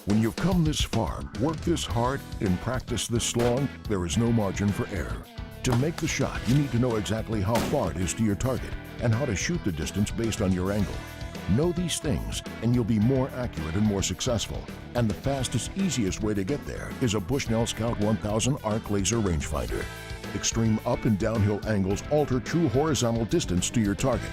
When you've come this far, worked this hard, and practiced this long, there is no margin for error. To make the shot, you need to know exactly how far it is to your target and how to shoot the distance based on your angle. Know these things, and you'll be more accurate and more successful. And the fastest, easiest way to get there is a Bushnell Scout 1000 ARC laser rangefinder. Extreme up and downhill angles alter true horizontal distance to your target.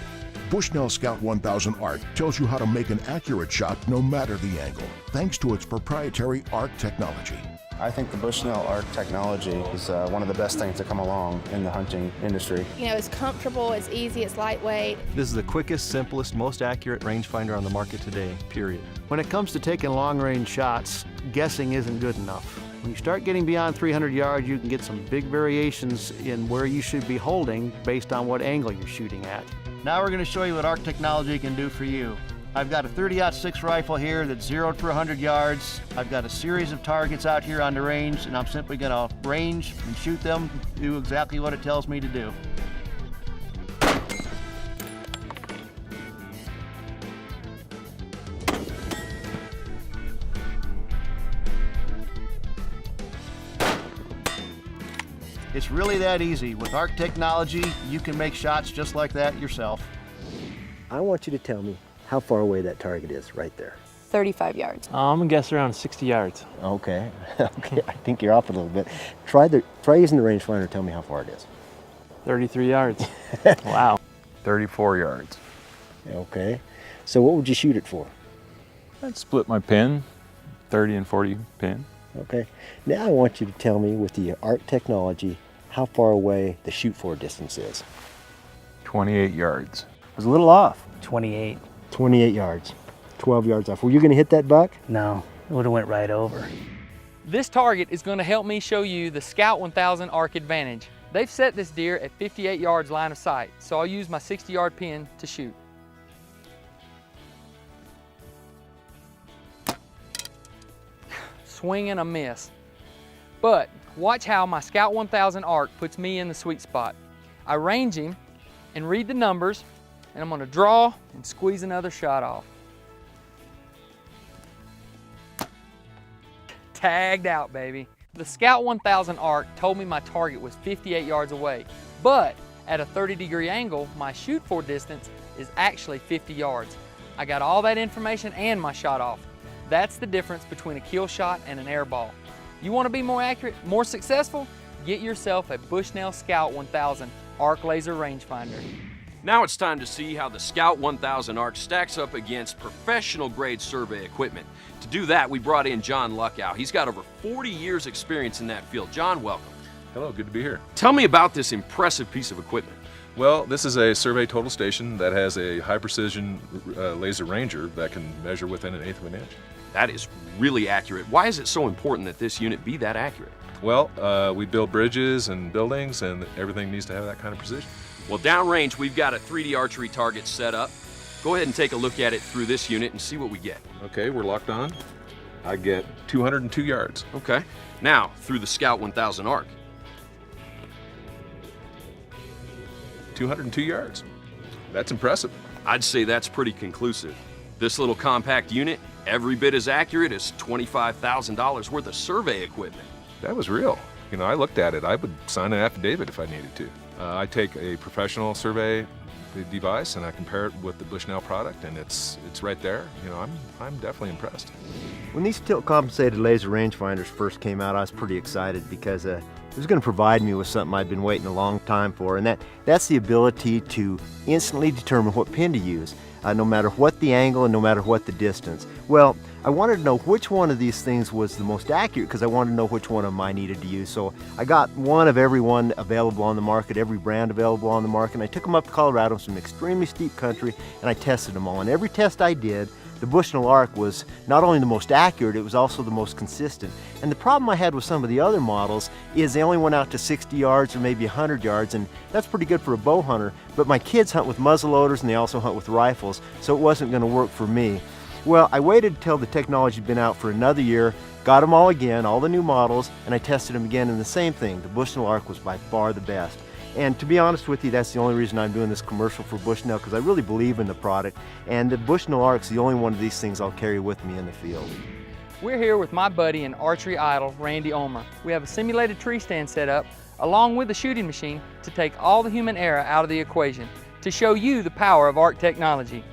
Bushnell Scout 1000 ARC tells you how to make an accurate shot no matter the angle, thanks to its proprietary ARC technology. I think the Bushnell ARC technology is one of the best things to come along in the hunting industry. You know, it's comfortable, it's easy, it's lightweight. This is the quickest, simplest, most accurate rangefinder on the market today, period. When it comes to taking long-range shots, guessing isn't good enough. When you start getting beyond 300 yards, you can get some big variations in where you should be holding based on what angle you're shooting at. Now we're going to show you what ARC technology can do for you. I've got a 30-06 rifle here that's 0 to 100 yards. I've got a series of targets out here on the range, and I'm simply going to range and shoot them, do exactly what it tells me to do. It's really that easy. With ARC technology, you can make shots just like that yourself. I want you to tell me how far away that target is right there. 35 yards. I'm gonna guess around 60 yards. Okay, okay, I think you're off a little bit. Try using the rangefinder and tell me how far it is. 33 yards. Wow. 34 yards. Okay, so what would you shoot it for? I'd split my pin, 30 and 40 pin. Okay, now I want you to tell me with the ARC technology how far away the shoot for distance is. 28 yards. I was a little off. 28. 28 yards, 12 yards off. Were you gonna hit that buck? No, it would have went right over. This target is going to help me show you the Scout 1000 ARC advantage. They've set this deer at 58 yards line of sight, so I'll use my 60-yard pin to shoot. Swing and a miss. But watch how my Scout 1000 ARC puts me in the sweet spot. I range him and read the numbers, and I'm going to draw and squeeze another shot off. Tagged out, baby. The Scout 1000 ARC told me my target was 58 yards away, but at a 30-degree angle, my shoot for distance is actually 50 yards. I got all that information and my shot off. That's the difference between a kill shot and an air ball. You want to be more accurate, more successful? Get yourself a Bushnell Scout 1000 ARC laser rangefinder. Now it's time to see how the Scout 1000 ARC stacks up against professional grade survey equipment. To do that, we brought in John Luckow. He's got over 40 years experience in that field. John, welcome. Hello, good to be here. Tell me about this impressive piece of equipment. Well, this is a survey total station that has a high precision laser ranger that can measure within 1/8 of an inch. That is really accurate. Why is it so important that this unit be that accurate? Well, we build bridges and buildings, and everything needs to have that kind of precision. Well, downrange, we've got a 3D archery target set up. Go ahead and take a look at it through this unit and see what we get. Okay, we're locked on. I get 202 yards. Okay. Now, through the Scout 1000 ARC. 202 yards. That's impressive. I'd say that's pretty conclusive. This little compact unit, every bit as accurate as $25,000 worth of survey equipment. That was real. You know, I looked at it. I would sign an affidavit if I needed to. I take a professional survey device and I compare it with the Bushnell product, and it's right there. You know, I'm definitely impressed. When these tilt compensated laser rangefinders first came out, I was pretty excited because it was going to provide me with something I'd been waiting a long time for, and that's the ability to instantly determine what pin to use, no matter what the angle and no matter what the distance. Well, I wanted to know which one of these things was the most accurate because I wanted to know which one of them I needed to use. So I got one of every one available on the market, every brand available on the market, and I took them up to Colorado, some extremely steep country, and I tested them all. And every test I did, the Bushnell ARC was not only the most accurate, it was also the most consistent. And the problem I had with some of the other models is they only went out to 60 yards or maybe 100 yards, and that's pretty good for a bow hunter, but my kids hunt with muzzleloaders and they also hunt with rifles, so it wasn't going to work for me. Well, I waited until the technology had been out for another year, got them all again, all the new models, and I tested them again, and the same thing. The Bushnell ARC was by far the best. And to be honest with you, that's the only reason I'm doing this commercial for Bushnell, because I really believe in the product, and the Bushnell ARC's the only one of these things I'll carry with me in the field. We're here with my buddy and archery idol, Randy Ulmer. We have a simulated tree stand set up along with a shooting machine to take all the human error out of the equation, to show you the power of ARC technology.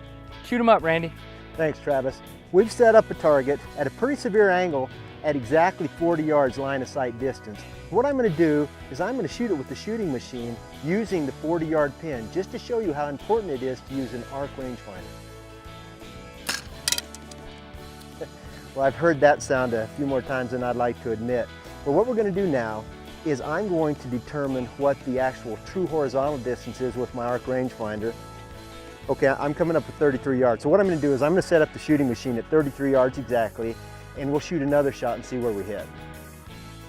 Shoot 'em up, Randy. Thanks, Travis. We've set up a target at a pretty severe angle at exactly 40 yards line of sight distance. What I'm going to do is I'm going to shoot it with the shooting machine using the 40-yard pin, just to show you how important it is to use an ARC rangefinder. Well, I've heard that sound a few more times than I'd like to admit. But what we're going to do now is I'm going to determine what the actual true horizontal distance is with my ARC rangefinder. Okay, I'm coming up with 33 yards. So what I'm going to do is I'm going to set up the shooting machine at 33 yards exactly, and we'll shoot another shot and see where we hit.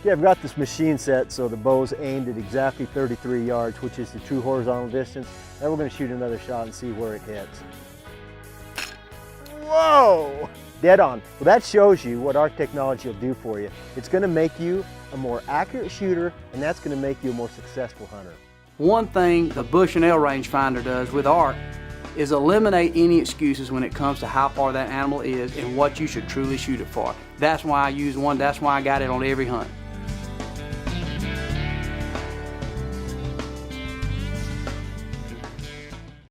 Okay, I've got this machine set so the bow's aimed at exactly 33 yards, which is the true horizontal distance. Now we're going to shoot another shot and see where it hits. Whoa! Dead on. Well, that shows you what ARC technology will do for you. It's going to make you a more accurate shooter, and that's going to make you a more successful hunter. One thing the Bushnell rangefinder does with ARC is eliminate any excuses when it comes to how far that animal is and what you should truly shoot it for. That's why I use one, that's why I got it on every hunt.